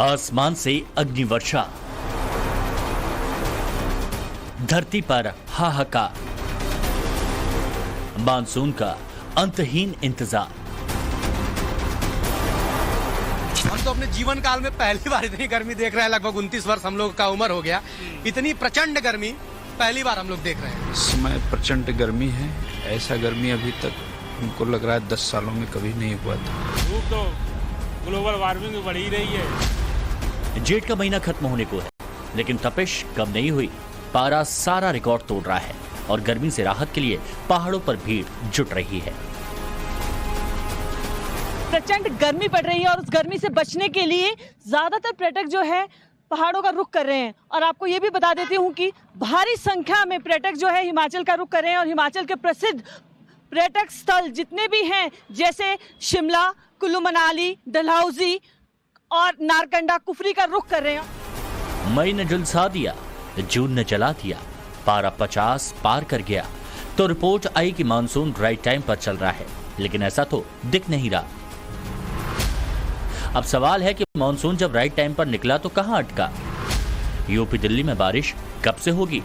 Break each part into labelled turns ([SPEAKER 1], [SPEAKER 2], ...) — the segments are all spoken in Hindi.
[SPEAKER 1] आसमान से अग्निवर्षा, धरती पर हाहाकार, मानसून का अंतहीन इंतजार।
[SPEAKER 2] हम तो अपने जीवन काल में पहली बार इतनी गर्मी देख रहे हैं। लगभग 29 वर्ष हम लोग का उम्र हो गया, इतनी प्रचंड गर्मी पहली बार हम लोग देख रहे हैं।
[SPEAKER 3] इस समय प्रचंड गर्मी है। ऐसा गर्मी अभी तक हमको लग रहा है 10 सालों में कभी नहीं हुआ था।
[SPEAKER 4] धूप तो ग्लोबल वार्मिंग बढ़ ही रही है।
[SPEAKER 1] जेठ का महीना खत्म होने को है, लेकिन तपिश कम नहीं हुई। पारा सारा रिकॉर्ड तोड़ रहा है और गर्मी से राहत के लिए पहाड़ों पर भीड़ जुट रही है।
[SPEAKER 5] प्रचंड गर्मी पड़ रही है और उस गर्मी से बचने के लिए ज्यादातर पर्यटक जो है पहाड़ों का रुख कर रहे हैं। और आपको ये भी बता देती हूँ कि भारी संख्या में पर्यटक जो है हिमाचल का रुख कर रहे हैं और हिमाचल के प्रसिद्ध पर्यटक स्थल जितने भी हैं, जैसे शिमला, कुल्लू मनाली, डलहौजी और नारकंडा, कुफरी का रुख कर रहे हैं।
[SPEAKER 1] मई ने झुलसा दिया, जून ने जला दिया, पारा 50 पार कर गया तो रिपोर्ट आई कि मानसून राइट टाइम पर चल रहा है, लेकिन ऐसा तो दिख नहीं रहा। अब सवाल है कि मानसून जब राइट टाइम पर निकला तो कहां अटका? यूपी दिल्ली में बारिश कब से होगी?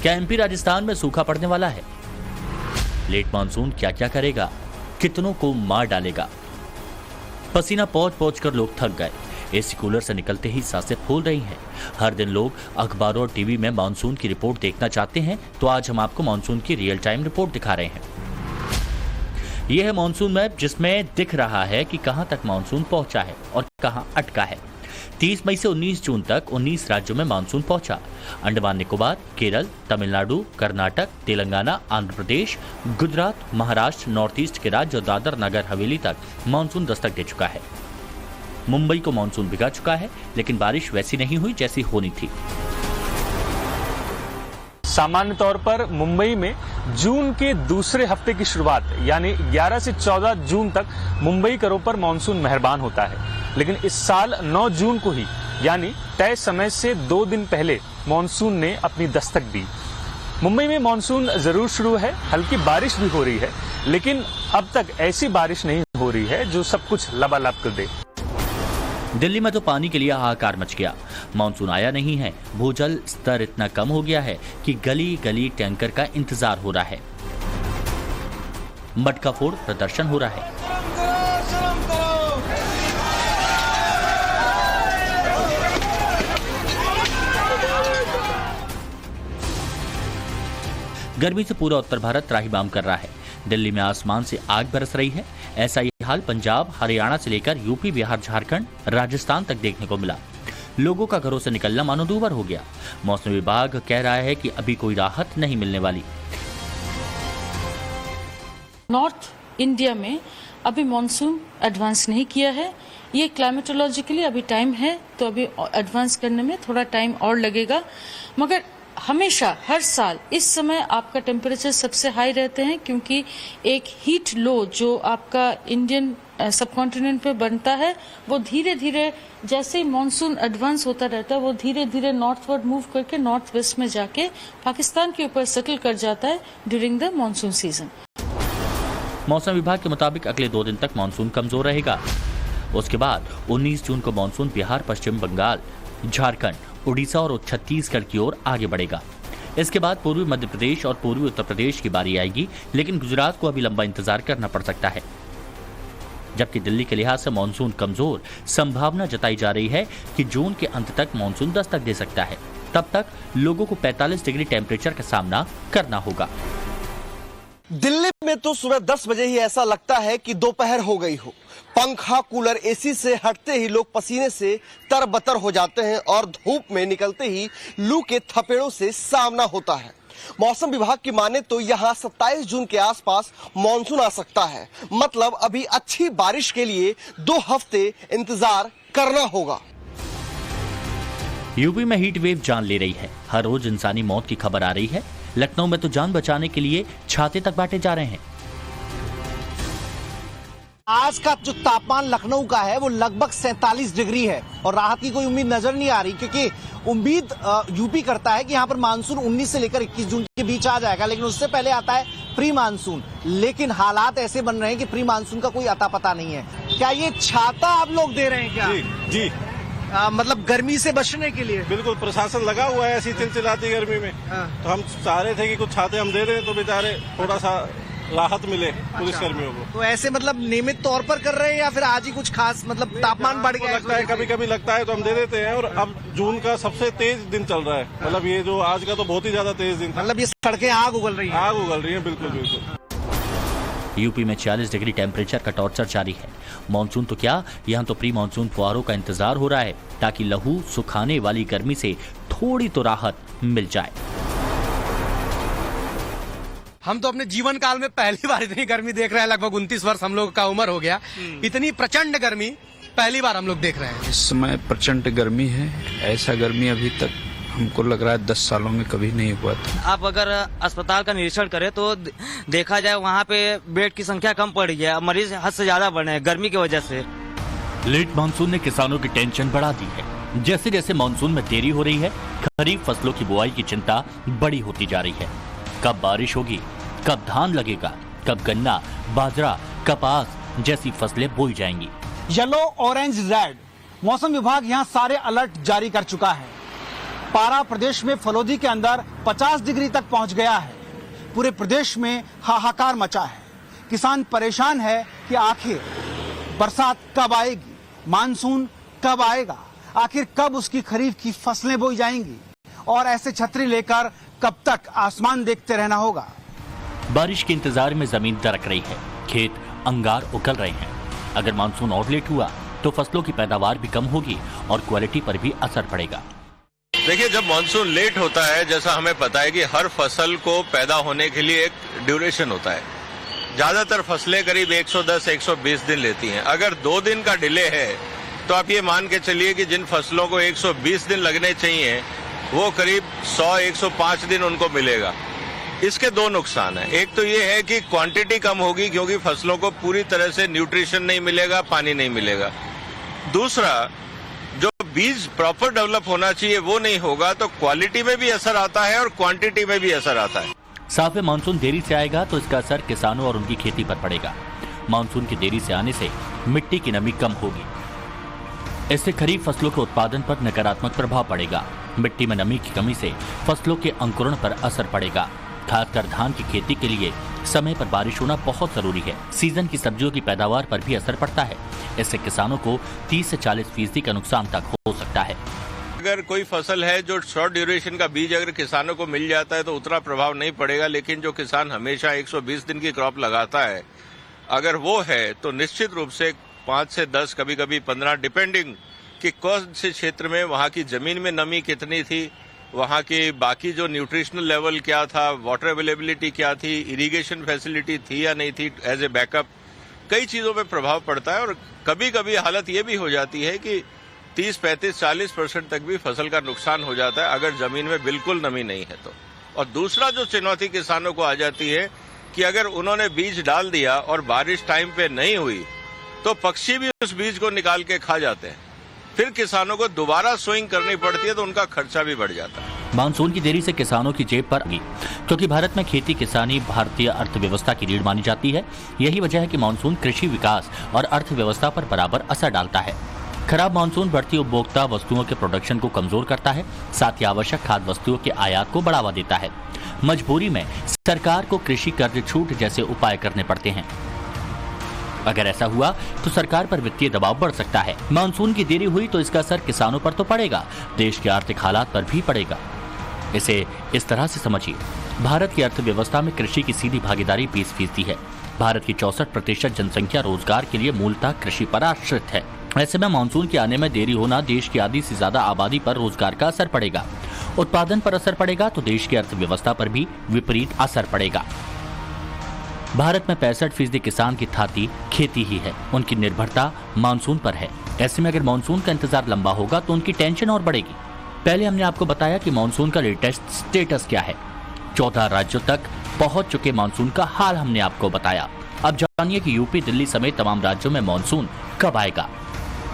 [SPEAKER 1] क्या एमपी राजस्थान में सूखा पड़ने वाला है? लेट मानसून क्या क्या करेगा, कितनों को मार डालेगा? पसीना पहुंच पहुंच कर लोग थक गए। एसी कूलर से निकलते ही सांसें फूल रही हैं। हर दिन लोग अखबारों और टीवी में मानसून की रिपोर्ट देखना चाहते हैं, तो आज हम आपको मानसून की रियल टाइम रिपोर्ट दिखा रहे हैं। यह है मानसून मैप, जिसमें दिख रहा है कि कहां तक मानसून पहुंचा है और कहां अटका है। 30 मई से 19 जून तक 19 राज्यों में मानसून पहुंचा। अंडमान निकोबार, केरल, तमिलनाडु, कर्नाटक, तेलंगाना, आंध्र प्रदेश, गुजरात, महाराष्ट्र, नॉर्थ ईस्ट के राज्य और दादर नगर हवेली तक मानसून दस्तक दे चुका है। मुंबई को मानसून भिगा चुका है, लेकिन बारिश वैसी नहीं हुई जैसी होनी थी।
[SPEAKER 4] सामान्य तौर पर मुंबई में जून के दूसरे हफ्ते की शुरुआत यानी 11 से 14 जून तक मुंबई करों पर मानसून मेहरबान होता है, लेकिन इस साल 9 जून को ही यानी तय समय से 2 दिन पहले मानसून ने अपनी दस्तक दी। मुंबई में मानसून जरूर शुरू है, हल्की बारिश भी हो रही है, लेकिन अब तक ऐसी बारिश नहीं हो रही है जो सब कुछ लबालब कर दे।
[SPEAKER 1] दिल्ली में तो पानी के लिए हाहाकार मच गया। मानसून आया नहीं है, भूजल स्तर इतना कम हो गया है कि गली गली टैंकर का इंतजार हो रहा है। मटका फोड़ प्रदर्शन हो रहा है। गर्मी से पूरा उत्तर भारत त्राहिमाम कर रहा है। दिल्ली में आसमान से आग बरस रही है। ऐसा ही हाल पंजाब, हरियाणा से लेकर यूपी, बिहार, झारखंड, राजस्थान तक देखने को मिला। लोगों का घरों से निकलना मानो दूभर हो गया। मौसम विभाग कह रहा है कि अभी कोई राहत नहीं मिलने वाली।
[SPEAKER 6] नॉर्थ इंडिया में अभी मॉनसून एडवांस नहीं किया है। ये क्लाइमेटोलॉजिकली अभी टाइम है, तो अभी एडवांस करने में थोड़ा टाइम और लगेगा। मगर हमेशा हर साल इस समय आपका टेम्परेचर सबसे हाई रहते हैं, क्योंकि एक हीट लो जो आपका इंडियन सब कॉन्टिनेंट पे बनता है, वो धीरे धीरे जैसे ही मानसून एडवांस होता रहता है, वो धीरे धीरे नॉर्थवर्ड मूव करके नॉर्थ वेस्ट में जाके पाकिस्तान के ऊपर सेटल कर जाता है ड्यूरिंग द मानसून सीजन।
[SPEAKER 1] मौसम विभाग के मुताबिक अगले 2 दिन तक मानसून कमजोर रहेगा। उसके बाद 19 जून को मानसून बिहार, पश्चिम बंगाल, झारखंड, उड़ीसा और छत्तीसगढ़ की ओर आगे बढ़ेगा। इसके बाद पूर्वी मध्य प्रदेश और पूर्वी उत्तर प्रदेश की बारी आएगी, लेकिन गुजरात को अभी लंबा इंतजार करना पड़ सकता है। जबकि दिल्ली के लिहाज से मानसून कमजोर, संभावना जताई जा रही है कि जून के अंत तक मानसून दस्तक दे सकता है। तब तक लोगों को 45 डिग्री टेम्परेचर का सामना करना होगा।
[SPEAKER 7] दिल्ली में तो सुबह 10 बजे ही ऐसा लगता है कि दोपहर हो गई हो। पंखा, कूलर, एसी से हटते ही लोग पसीने से तरबतर हो जाते हैं और धूप में निकलते ही लू के थपेड़ों से सामना होता है। मौसम विभाग की माने तो यहां 27 जून के आसपास मानसून आ सकता है। मतलब अभी अच्छी बारिश के लिए 2 हफ्ते इंतजार करना होगा।
[SPEAKER 1] यूपी में हीट वेव जान ले रही है। हर रोज इंसानी मौत की खबर आ रही है। लखनऊ में तो जान बचाने के लिए छाते तक बांटे जा रहे हैं।
[SPEAKER 8] आज का जो तापमान लखनऊ का है वो लगभग 47 डिग्री है और राहत की कोई उम्मीद नजर नहीं आ रही, क्योंकि उम्मीद यूपी करता है कि यहाँ पर मानसून 19 से लेकर 21 जून के बीच आ जाएगा, लेकिन उससे पहले आता है प्री मानसून। लेकिन हालात ऐसे बन रहे हैं कि प्री मानसून का कोई अता पता नहीं है। क्या ये छाता आप लोग दे रहे हैं क्या?
[SPEAKER 2] जी।
[SPEAKER 8] मतलब गर्मी से बचने के लिए।
[SPEAKER 9] बिल्कुल, प्रशासन लगा हुआ है ऐसी चिलचिलाती गर्मी में। तो हम चाह रहे थे कि कुछ छाते हम दे दें तो बेचारे थोड़ा सा राहत मिले पुलिस कर्मियों को।
[SPEAKER 8] तो ऐसे मतलब नियमित तौर पर कर रहे हैं या फिर आज ही कुछ खास मतलब तापमान बढ़ गया?
[SPEAKER 9] लगता है कभी कभी लगता है तो हम दे देते हैं। और अब जून का सबसे तेज दिन चल रहा है, मतलब ये जो आज का तो बहुत ही ज्यादा तेज दिन था।
[SPEAKER 8] मतलब ये सड़कें आग उगल रही हैं।
[SPEAKER 9] आग उगल रही है, बिल्कुल बिल्कुल।
[SPEAKER 1] यूपी में 40 डिग्री टेम्परेचर का टॉर्चर जारी है। मानसून तो क्या, यहाँ तो प्री मानसून फुहारों का इंतजार हो रहा है ताकि लहू सुखाने वाली गर्मी से थोड़ी तो राहत मिल जाए।
[SPEAKER 2] हम तो अपने जीवन काल में पहली बार इतनी गर्मी देख रहे हैं। लगभग 29 वर्ष हम लोग का उम्र हो गया, इतनी प्रचंड गर्मी पहली बार हम लोग देख रहे हैं।
[SPEAKER 3] इस समय प्रचंड गर्मी है। ऐसा गर्मी अभी तक हमको लग रहा है 10 सालों में कभी नहीं हुआ था।
[SPEAKER 10] आप अगर अस्पताल का निरीक्षण करें तो देखा जाए वहाँ पे बेड की संख्या कम पड़ गई है, मरीज हद से ज्यादा बढ़े हैं गर्मी की वजह से।
[SPEAKER 1] लेट मानसून ने किसानों की टेंशन बढ़ा दी है। जैसे जैसे मानसून में देरी हो रही है, खरीफ फसलों की बुआई की चिंता बड़ी होती जा रही है। कब बारिश होगी, कब धान लगेगा, कब गन्ना, बाजरा, कपास जैसी फसलें बोई जाएंगी।
[SPEAKER 8] येलो, ऑरेंज, रेड मौसम विभाग यहाँ सारे अलर्ट जारी कर चुका है। पारा प्रदेश में फलोदी के अंदर 50 डिग्री तक पहुंच गया है। पूरे प्रदेश में हाहाकार मचा है। किसान परेशान है कि आखिर बरसात कब आएगी, मानसून कब आएगा, आखिर कब उसकी खरीफ की फसलें बोई जाएंगी और ऐसे छतरी लेकर कब तक आसमान देखते रहना होगा।
[SPEAKER 1] बारिश के इंतजार में जमीन दरक रही है, खेत अंगार उगल रहे हैं। अगर मानसून और लेट हुआ तो फसलों की पैदावार भी कम होगी और क्वालिटी पर भी असर पड़ेगा।
[SPEAKER 11] देखिए, जब मानसून लेट होता है, जैसा हमें पता है कि हर फसल को पैदा होने के लिए एक ड्यूरेशन होता है। ज्यादातर फसलें करीब 110-120 दिन लेती हैं। अगर 2 दिन का डिले है तो आप ये मान के चलिए कि जिन फसलों को 120 दिन लगने चाहिए वो करीब 100-105 दिन उनको मिलेगा। इसके 2 नुकसान हैं। एक तो ये है कि क्वांटिटी कम होगी क्योंकि फसलों को पूरी तरह से न्यूट्रिशन नहीं मिलेगा, पानी नहीं मिलेगा। दूसरा, जो बीज प्रॉपर डेवलप होना चाहिए वो नहीं होगा तो क्वालिटी में भी असर आता है और क्वांटिटी में भी असर आता है।
[SPEAKER 1] साफ है, मानसून देरी से आएगा तो इसका असर किसानों और उनकी खेती पर पड़ेगा। मानसून की देरी से आने से मिट्टी की नमी कम होगी, इससे खरीफ फसलों के उत्पादन पर नकारात्मक प्रभाव पड़ेगा। मिट्टी में नमी की कमी से फसलों के अंकुरण पर असर पड़ेगा। खासकर धान की खेती के लिए समय पर बारिश होना बहुत जरूरी है। सीजन की सब्जियों की पैदावार पर भी असर पड़ता है। इससे किसानों को 30 से 40% का नुकसान तक हो सकता है।
[SPEAKER 11] अगर कोई फसल है जो शॉर्ट ड्यूरेशन का बीज अगर किसानों को मिल जाता है तो उतना प्रभाव नहीं पड़ेगा, लेकिन जो किसान हमेशा 120 दिन की क्रॉप लगाता है, अगर वो है तो निश्चित रूप से 5 से 10 कभी कभी 15 डिपेंडिंग कि कौन से क्षेत्र में वहाँ की जमीन में नमी कितनी थी, वहाँ की बाकी जो न्यूट्रिशनल लेवल क्या था, वाटर अवेलेबिलिटी क्या थी, इरिगेशन फैसिलिटी थी या नहीं थी एज ए बैकअप, कई चीज़ों पे प्रभाव पड़ता है। और कभी कभी हालत ये भी हो जाती है कि 30, 35, 40% तक भी फसल का नुकसान हो जाता है अगर जमीन में बिल्कुल नमी नहीं है तो। और दूसरा जो चुनौती किसानों को आ जाती है कि अगर उन्होंने बीज डाल दिया और बारिश टाइम पे नहीं हुई तो पक्षी भी उस बीज को निकाल के खा जाते हैं, फिर किसानों को दोबारा सोइंग करनी पड़ती है तो उनका खर्चा भी बढ़ जाता है।
[SPEAKER 1] मानसून की देरी से किसानों की जेब पर आएगी, क्योंकि भारत में खेती किसानी भारतीय अर्थव्यवस्था की रीढ़ मानी जाती है। यही वजह है कि मानसून कृषि विकास और अर्थव्यवस्था पर बराबर असर डालता है। खराब मानसून बढ़ती उपभोक्ता वस्तुओं के प्रोडक्शन को कमजोर करता है, साथ ही आवश्यक खाद्य वस्तुओं के आयात को बढ़ावा देता है। मजबूरी में सरकार को कृषि कर्ज छूट जैसे उपाय करने पड़ते हैं। अगर ऐसा हुआ तो सरकार पर वित्तीय दबाव बढ़ सकता है। मानसून की देरी हुई तो इसका असर किसानों पर तो पड़ेगा, देश के आर्थिक हालात पर भी पड़ेगा। इसे इस तरह से समझिए, भारत की अर्थव्यवस्था में कृषि की सीधी भागीदारी 20% है। भारत की 64% जनसंख्या रोजगार के लिए मूलतः कृषि पर आश्रित है। ऐसे में मानसून के आने में देरी होना देश की आधी से ज्यादा आबादी पर रोजगार का असर पड़ेगा, उत्पादन पर असर पड़ेगा तो देश की अर्थव्यवस्था पर भी विपरीत असर पड़ेगा। भारत में 65% किसान की थाती खेती ही है, उनकी निर्भरता मानसून पर है। ऐसे में अगर मानसून का इंतजार लंबा होगा तो उनकी टेंशन और बढ़ेगी। पहले हमने आपको बताया कि मानसून का लेटेस्ट स्टेटस क्या है। 14 राज्यों तक पहुंच चुके मानसून का हाल हमने आपको बताया। अब जानिए कि यूपी, दिल्ली समेत तमाम राज्यों में मानसून कब आएगा।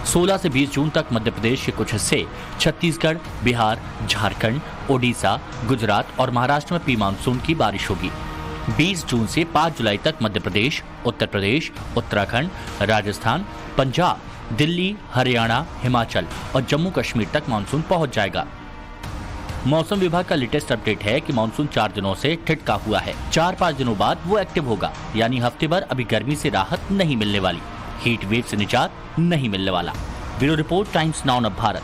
[SPEAKER 1] 16 से 20 जून तक मध्य प्रदेश के कुछ हिस्से, छत्तीसगढ़, बिहार, झारखंड, ओडिशा, गुजरात और महाराष्ट्र में प्री मानसून की बारिश होगी। 20 जून से 5 जुलाई तक मध्य प्रदेश, उत्तर प्रदेश, उत्तराखंड, राजस्थान, पंजाब, दिल्ली, हरियाणा, हिमाचल और जम्मू कश्मीर तक मानसून पहुंच जाएगा। मौसम विभाग का लेटेस्ट अपडेट है कि मानसून 4 दिनों से ठिठका हुआ है। 4-5 दिनों बाद वो एक्टिव होगा, यानी हफ्ते भर अभी गर्मी से राहत नहीं मिलने वाली, हीट वेव से निजात नहीं मिलने वाला। Bureau report, times now Bharat.